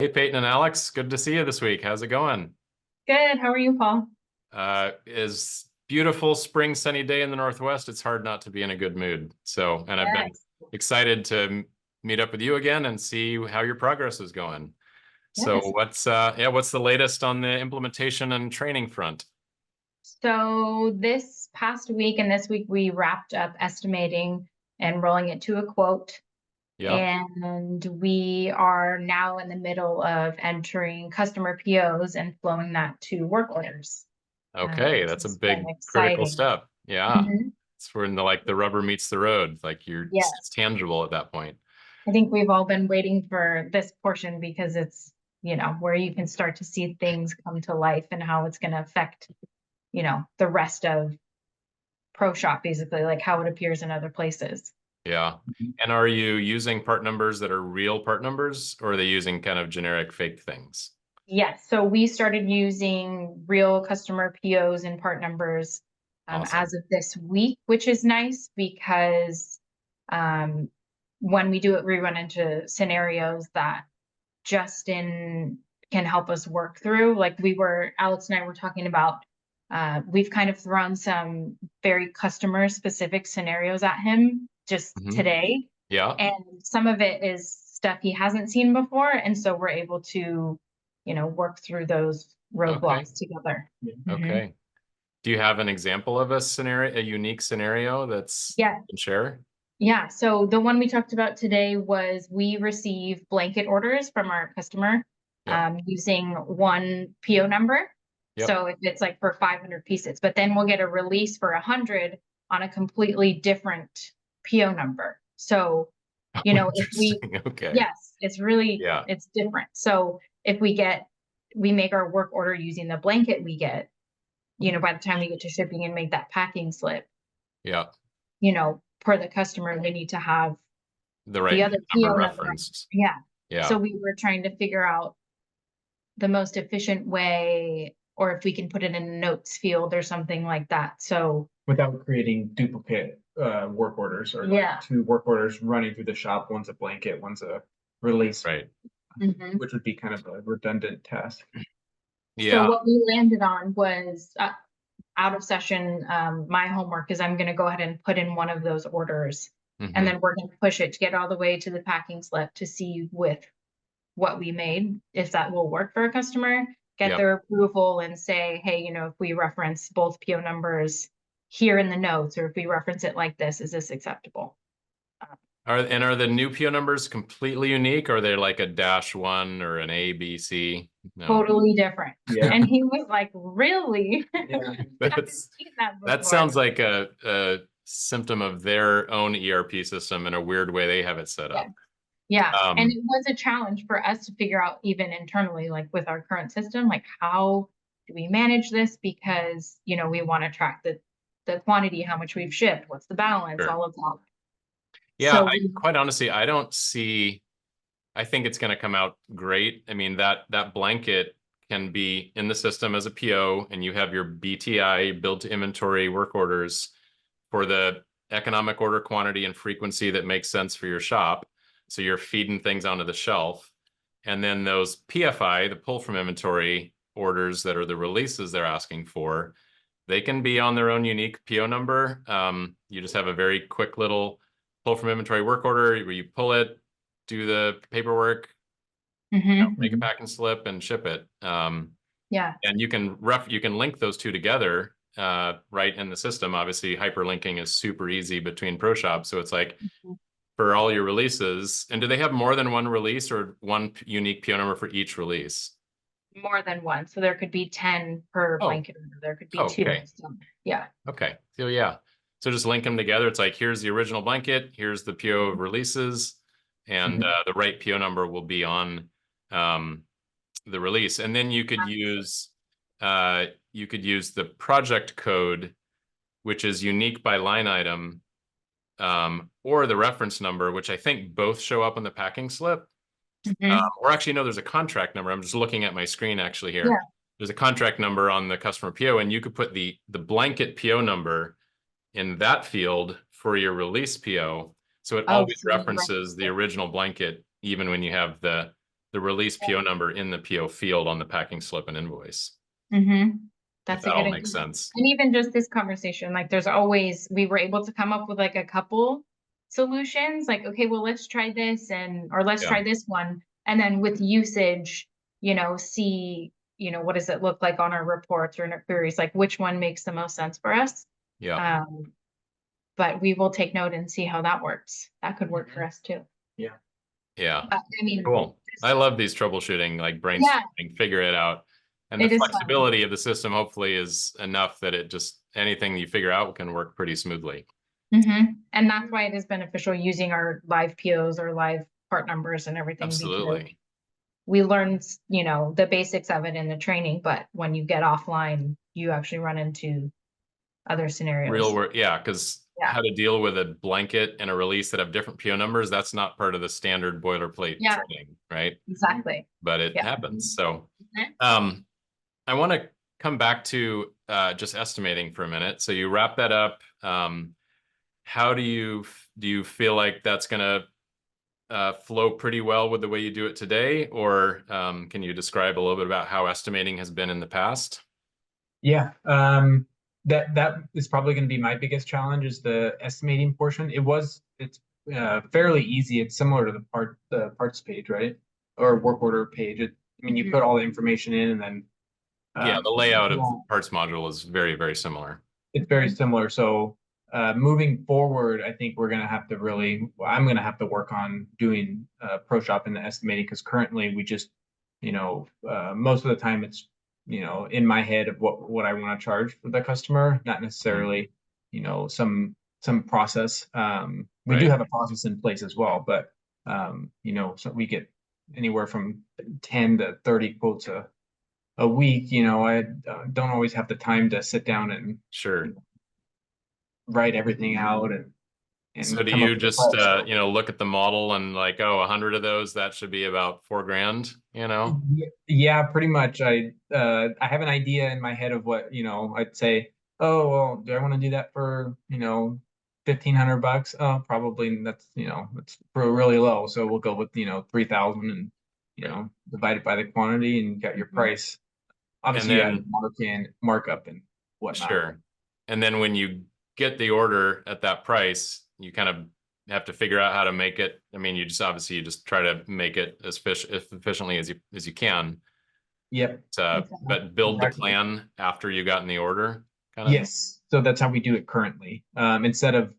Hey, Peyton and Alex, good to see you this week. How's it going? Good. How are you, Paul? Is beautiful spring sunny day in the Northwest. It's hard not to be in a good mood. And I've been Yes. excited to meet up with you again and see how your progress is going. So Yes. what's the latest on the implementation and training front? So this past week and this week we wrapped up estimating and rolling it to a quote. Yeah. And we are now in the middle of entering customer POs and flowing that to work orders, Okay, which that's a has been big critical exciting. step. Yeah. Mhm. It's when the rubber meets the road. Like it's Yes. tangible at that point. I think we've all been waiting for this portion because it's, where you can start to see things come to life and how it's going to affect, the rest of ProShop, basically, like how it appears in other places. Yeah. Mhm. And are you using part numbers that are real part numbers, or are they using kind of generic fake things? Yes, so we started using real customer POs and part numbers Awesome. as of this week, which is nice because um, when we do it, we run into scenarios that Justin can help us work through. Like Alex and I were talking about, we've kind of thrown some very customer specific scenarios at him just Hmm. today. Yeah. And some of it is stuff he hasn't seen before. And so we're able to, work through those Okay. roadblocks together. Yeah. Mhm. Okay. Do you have an example of a scenario, a unique scenario that's Yeah. you can share? Yeah. So the one we talked about today was we receive blanket orders from our customer Yep. using one PO number. Yep. So if it's like for 500 pieces, but then we'll get a release for 100 on a completely different PO number. So, Oh, if we, interesting. Okay. yes, it's really, Yeah. it's different. So if we make our work order using the blanket we get, by the time we get to shipping and make that packing slip, Yeah. per the customer, they need to have The the right other number PO number. referenced. Yeah. So Yeah. we were trying to figure out the most efficient way, or if we can put it in a notes field or something like that. So without creating duplicate work orders or yeah. two work orders running through the shop. One's a blanket, one's a release, Right. Mhm. which would be kind of a redundant task. So Yeah. what we landed on was out of session. My homework is I'm going to go ahead and put in one of those orders, and Hmm. then we're going to push it to get all the way to the packing slip to see with what we made, if that will work for a customer, get Yep. their approval and say, hey, if we reference both PO numbers here in the notes, or if we reference it like this, is this acceptable? Are the new PO numbers completely unique, or are they like a -1 or an A, B, C? No. Totally different. Yeah. And he was like, really? Yeah. I haven't That's seen that that before. sounds like a symptom of their own ERP system in a weird way they have it set Yeah. up. Yeah. And Um, it was a challenge for us to figure out, even internally, like with our current system, like how do we manage this? Because, we want to track the quantity, how much we've shipped, what's the balance, sure. all of that. Yeah, So I we quite honestly, I don't see. I think it's going to come out great. I mean, that blanket can be in the system as a PO, and you have your BTI, build to inventory work orders for the economic order quantity and frequency that makes sense for your shop. So you're feeding things onto the shelf. And then those PFI, the pull from inventory orders that are the releases they're asking for, they can be on their own unique PO number. You just have a very quick little pull from inventory work order where you pull it, do the paperwork, make a Mhm. packing slip, and ship it. Yeah. And you can link those two together right in the system. Obviously, hyperlinking is super easy between ProShop. So it's like Mhm. for all your releases. And do they have more than one release or one unique PO number for each release? More than one. So there could be 10 per Oh, blanket order. There could be oh, two. okay. So yeah. Okay. So yeah. So just link them together. It's like, here's the original blanket, here's the PO of releases, and Mhm. the right PO number will be on um, the release. And then you could use the project code, which is unique by line item, or the reference number, which I think both show up on the packing slip. Mhm. Or actually, no, there's a contract number. I'm just looking at my screen actually here. Yeah. There's a contract number on the customer PO, and you could put the blanket PO number in that field for your release PO. So it Oh, always so we references reference the it. original blanket, even when you have the the release PO number in the PO field on the packing slip and invoice. Mm-hmm. If That's a that all good makes idea. sense. And even just this conversation, like there's always, we were able to come up with like a couple solutions, like, okay, well, let's try this or let's Yeah. try this one. And then with usage, see, what does it look like on our reports or in our queries, like which one makes the most sense for us. Yeah. But we will take note and see how that works. That could work for us too. Yeah. Yeah. But I mean, Cool. I love these troubleshooting, like yeah, brainstorming, figure it out. And the it is fun. flexibility of the system hopefully is enough that it just, anything you figure out can work pretty smoothly. And that's why it is beneficial using our live POs or live part numbers and everything. Because Absolutely. we learned, the basics of it in the training, but when you get offline, you actually run into other scenarios. Real work. Yeah. Because Yeah. how to deal with a blanket and a release that have different PO numbers, that's not part of the standard boilerplate Yeah. training, right? Exactly. But it Yeah. happens. So, Mhm. I want to come back to just estimating for a minute. So you wrap that up. How do you feel like that's going to flow pretty well with the way you do it today? Or can you describe a little bit about how estimating has been in the past? Yeah. That is probably going to be my biggest challenge is the estimating portion. It's fairly easy. It's similar to the parts page, right? Or work order page. I mean, you put all the information in and then Yeah, the layout of the yeah, parts module is very, very similar. it's very similar. So moving forward, I think I'm going to have to work on doing ProShop in the estimating because currently we just, most of the time it's, in my head of what I want to charge for the customer, not necessarily, some process. We do Right. have a process in place as well, but so we get anywhere from 10 to 30 quotes a week. I don't always have the time to sit down and Sure. write everything out So and do come up you with a just price. look at the model and like, oh, 100 of those, that should be about $4,000, Yeah, pretty much. I have an idea in my head of what, I'd say, oh, well, do I want to do that for, $1,500? Oh, probably that's really low. So we'll go with, 3,000 and, Right. divide it by the quantity and you got your price. And Obviously, you add then, markup and whatnot. sure. And then when you get the order at that price, you kind of have to figure out how to make it. I mean, you just try to make it as efficiently as you can. Yep. But build the Exactly. plan after you gotten the order, kind of. Yes. So that's how we do it currently. Instead of,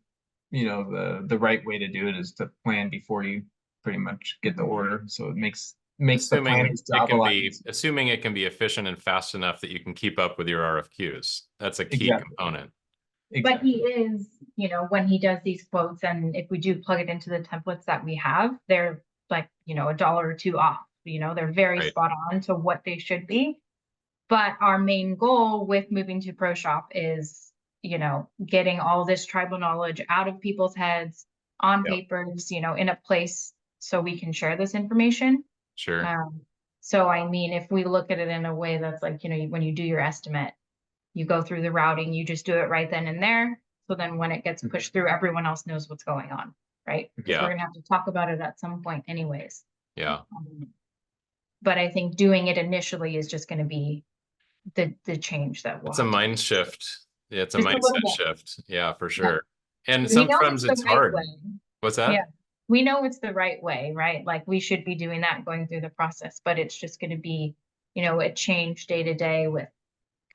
the right way to do it is to plan before you pretty much get the order. So it makes the planner's job a lot easier. Assuming it can be efficient and fast enough that you can keep up with your RFQs. That's a key Exactly. component. But he is, when he does these quotes and if we do plug it into the templates that we have, they're like, $1 or $2 off, they're very Right. spot on to what they should be. But our main goal with moving to ProShop is, getting all this tribal knowledge out of people's heads on Yep. papers, in a place so we can share this information. Sure. So, I mean, if we look at it in a way that's like, when you do your estimate, you go through the routing, you just do it right then and there. So then when it gets pushed through, everyone else knows what's going on, right? Because we're Yeah. gonna have to talk about it at some point anyways. Yeah. But I think doing it initially is just gonna be the change that we'll It's a have to mind shift. It's a Just a little mindset bit. shift. Yeah, for Yeah. sure. And We know sometimes it's the it's right hard. way. What's Yeah. that? We know it's the right way, right? Like we should be doing that, going through the process, but it's just gonna be, a change day to day with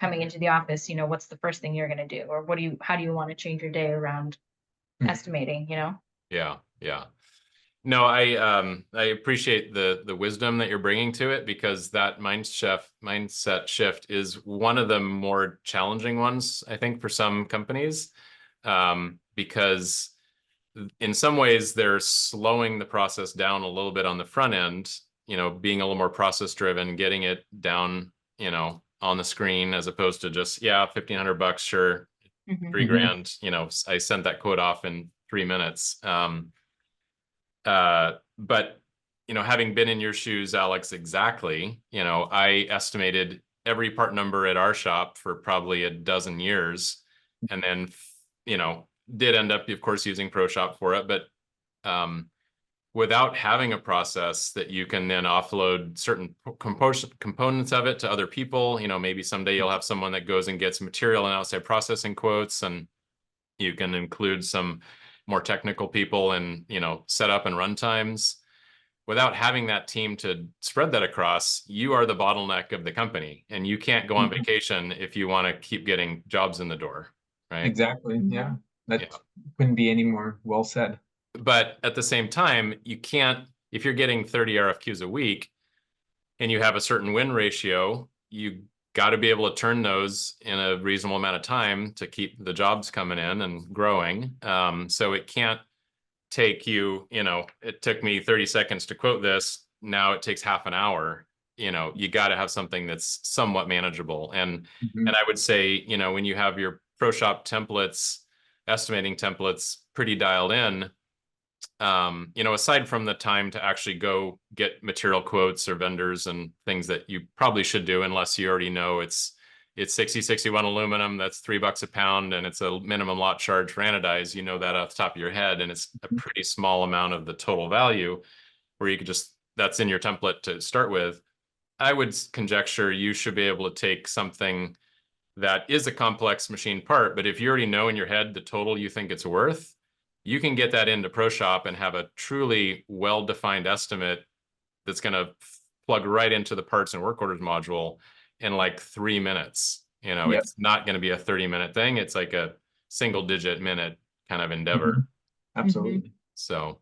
coming into the office, what's the first thing you're gonna do? Or how do you want to change your day around estimating, Yeah. Yeah. No, I appreciate the wisdom that you're bringing to it because that mindset shift is one of the more challenging ones, I think, for some companies, because in some ways they're slowing the process down a little bit on the front end, being a little more process driven, getting it down, on the screen as opposed to just, yeah, $1,500, sure, $3,000, I sent that quote off in 3 minutes. But having been in your shoes, Alex, exactly, I estimated every part number at our shop for probably a dozen years, and then did end up, of course, using ProShop for it, but without having a process that you can then offload certain components of it to other people. You know, maybe someday you'll have someone that goes and gets material and outside processing quotes, and you can include some more technical people and, you know, setup and run times. Without having that team to spread that across, you are the bottleneck of the company, and you can't go on vacation if you want to keep getting jobs in the door, right? Exactly. Yeah. That Yeah. couldn't be any more well said. But at the same time, you can't, if you're getting 30 RFQs a week and you have a certain win ratio, you got to be able to turn those in a reasonable amount of time to keep the jobs coming in and growing. So it can't take you, you know, it took me 30 seconds to quote this. Now it takes half an hour. You know, you got to have something that's somewhat manageable. And I would say, you know, when you have your ProShop templates, estimating templates pretty dialed in, you know, aside from the time to actually go get material quotes or vendors and things that you probably should do, unless you already know it's 6061 aluminum, that's $3 a pound, and it's a minimum lot charge for anodized, you know that off the top of your head, and it's a pretty small amount of the total value, where you could just, that's in your template to start with. I would conjecture you should be able to take something that is a complex machine part, but if you already know in your head the total you think it's worth, you can get that into ProShop and have a truly well-defined estimate that's going to plug right into the parts and work orders module in like 3 minutes. You know, it's not going to be a 30-minute thing. It's like a single-digit minute kind of endeavor. Absolutely. So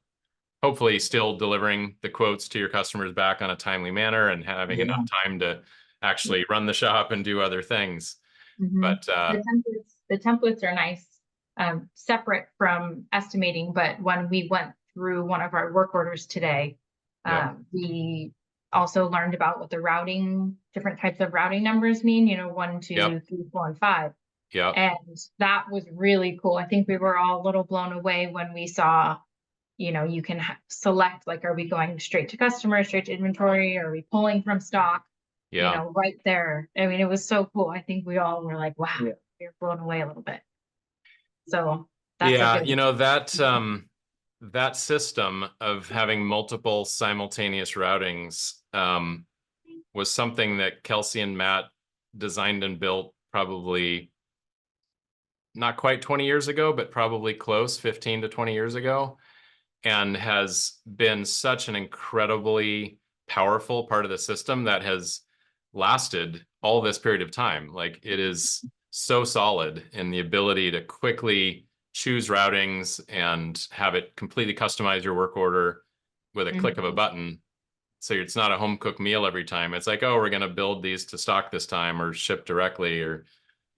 hopefully still delivering the quotes to your customers back on a timely manner and having enough time to actually run the shop and do other things. But the templates are nice, separate from estimating, but when we went through one of our work orders today, we also learned about what the routing, different types of routing numbers mean, you know, 1, 2, 3, 4, and 5. Yeah. And that was really cool. I think we were all a little blown away when we saw, you know, you can select, like, are we going straight to customer, straight to inventory? Are we pulling from stock? You know, right there. I mean, it was so cool. I think we all were like, wow, we were blown away a little bit. So that's you know, that system of having multiple simultaneous routings was something that Kelsey and Matt designed and built probably not quite 20 years ago, but probably close, 15 to 20 years ago, and has been such an incredibly powerful part of the system that has lasted all this period of time. Like, it is so solid in the ability to quickly choose routings and have it completely customize your work order with a click of a button. So it's not a home cooked meal every time. It's like, oh, we're going to build these to stock this time or ship directly, or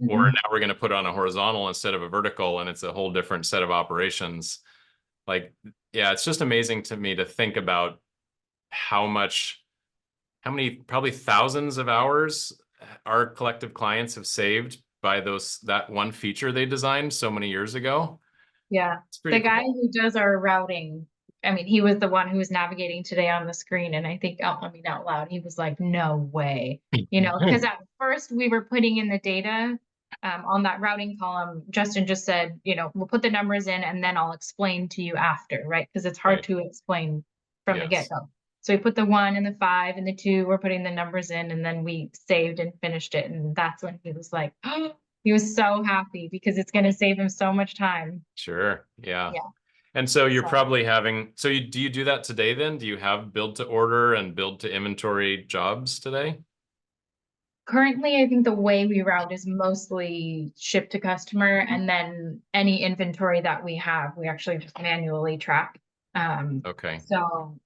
now we're going to put it on a horizontal instead of a vertical, and it's a whole different set of operations. Like, yeah, it's just amazing to me to think about how many probably thousands of hours our collective clients have saved by that one feature they designed so many years ago. Yeah. The guy who does our routing, I mean, he was the one who was navigating today on the screen, and I think, I mean, out loud, he was like, no way, you know, because at first we were putting in the data on that routing column. Justin just said, you know, we'll put the numbers in and then I'll explain to you after, right? Because it's hard to explain from the get-go. So we put the 1 and the 5 and the 2, we're putting the numbers in, and then we saved and finished it. And that's when he was like, oh, he was so happy because it's going to save him so much time. Sure. Yeah. And so you're probably having, do you do that today then? Do you have build to order and build to inventory jobs today? Currently, I think the way we route is mostly ship to customer, and then any inventory that we have, we actually just manually track. Okay. So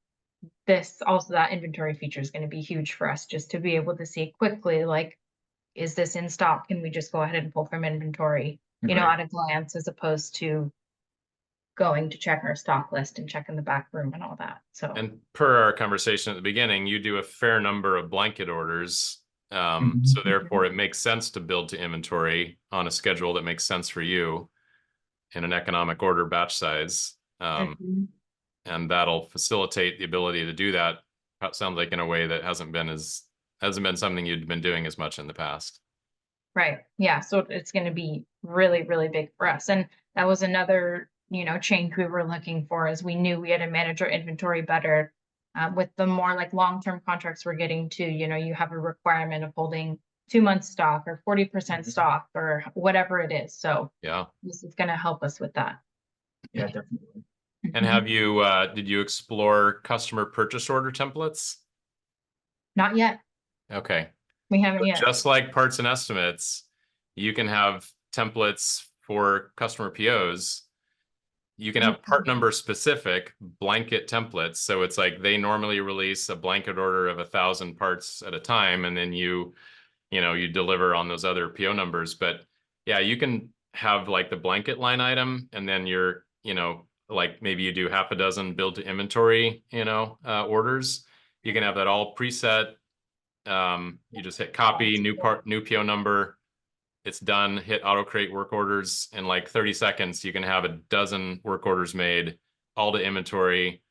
that inventory feature is going to be huge for us, just to be able to see quickly, like, is this in stock? Can we just go ahead and pull from inventory, you know, at a glance, as opposed to going to check our stock list and check in the back room and all that. So, and per our conversation at the beginning, you do a fair number of blanket orders. So therefore it makes sense to build to inventory on a schedule that makes sense for you in an economic order batch size. And that'll facilitate the ability to do that. That sounds like in a way that hasn't been something you'd been doing as much in the past. Right. Yeah. So it's going to be really, really big for us. And that was another change we were looking for, as we knew we had to manage our inventory better. With the more like long-term contracts we're getting to, you have a requirement of holding 2 months stock or 40% stock or whatever it is. So Yeah. this is going to help us with that. Yeah, definitely. And have you, did you explore customer purchase order templates? Not yet. Okay. We haven't yet. Just like parts and estimates, you can have templates for customer POs. You can have part number specific blanket templates. So it's like they normally release a blanket order of 1,000 parts at a time, and then you deliver on those other PO numbers. But yeah, you can have like the blanket line item, and then you're, like maybe you do half a dozen build to inventory, orders. You can have that all preset. You just hit copy, new PO number. It's done. Hit auto create work orders in like 30 seconds. You can have a dozen work orders made, all to inventory.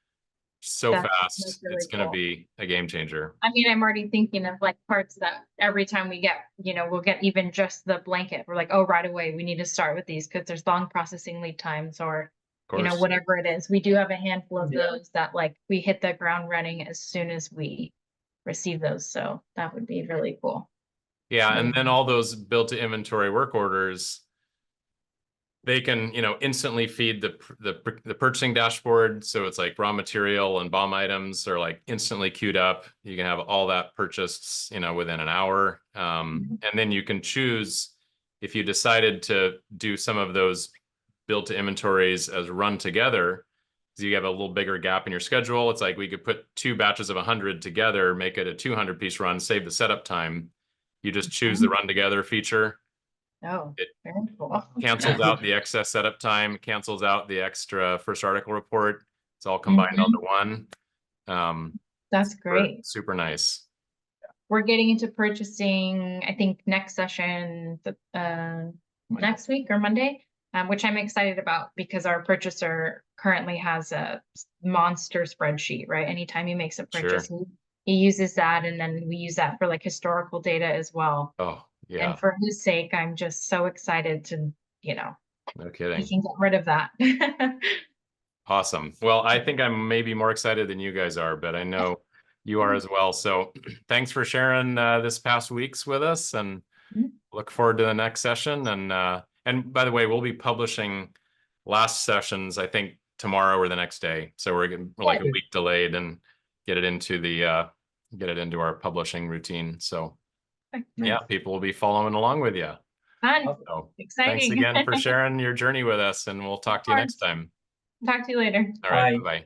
So fast. Really it's going to cool. be a game changer. I mean, I'm already thinking of like parts that every time we get, we'll get even just the blanket. We're like, oh, right away, we need to start with these because there's long processing lead times, or, whatever it is. We do have a handful of those that like we hit the ground running as soon as we receive those. So that would be really cool. Yeah. And then all those built to inventory work orders, they can, instantly feed the purchasing dashboard. So it's like raw material and BOM items are like instantly queued up. You can have all that purchased, within an hour. And then you can choose if you decided to do some of those build to inventories as run together. So you have a little bigger gap in your schedule. It's like we could put 2 batches of 100 together, make it a 200 piece run, save the setup time. You just choose the run together feature. Oh, it very cool. cancels out the excess setup time, cancels out the extra first article report. It's all combined onto one. That's great. Super nice. We're getting into purchasing, I think, next session, next week or Monday, which I'm excited about because our purchaser currently has a monster spreadsheet, right? Anytime he makes a purchase, he uses that, and then we use that for like historical data as well. Oh, yeah. And for his sake, I'm just so excited to, no kidding. he can get rid of that. Awesome. Well, I think I'm maybe more excited than you guys are, but I know you are as well. So thanks for sharing this past weeks with us, and look forward to the next session. And by the way, we'll be publishing last sessions, I think tomorrow or the next day. So we're like a week delayed and get it into our publishing routine. So yeah, people will be following along with you. Fun. So, exciting. Thanks again for sharing your journey with us, and we'll talk to you next time. Talk to you later. All right. Bye.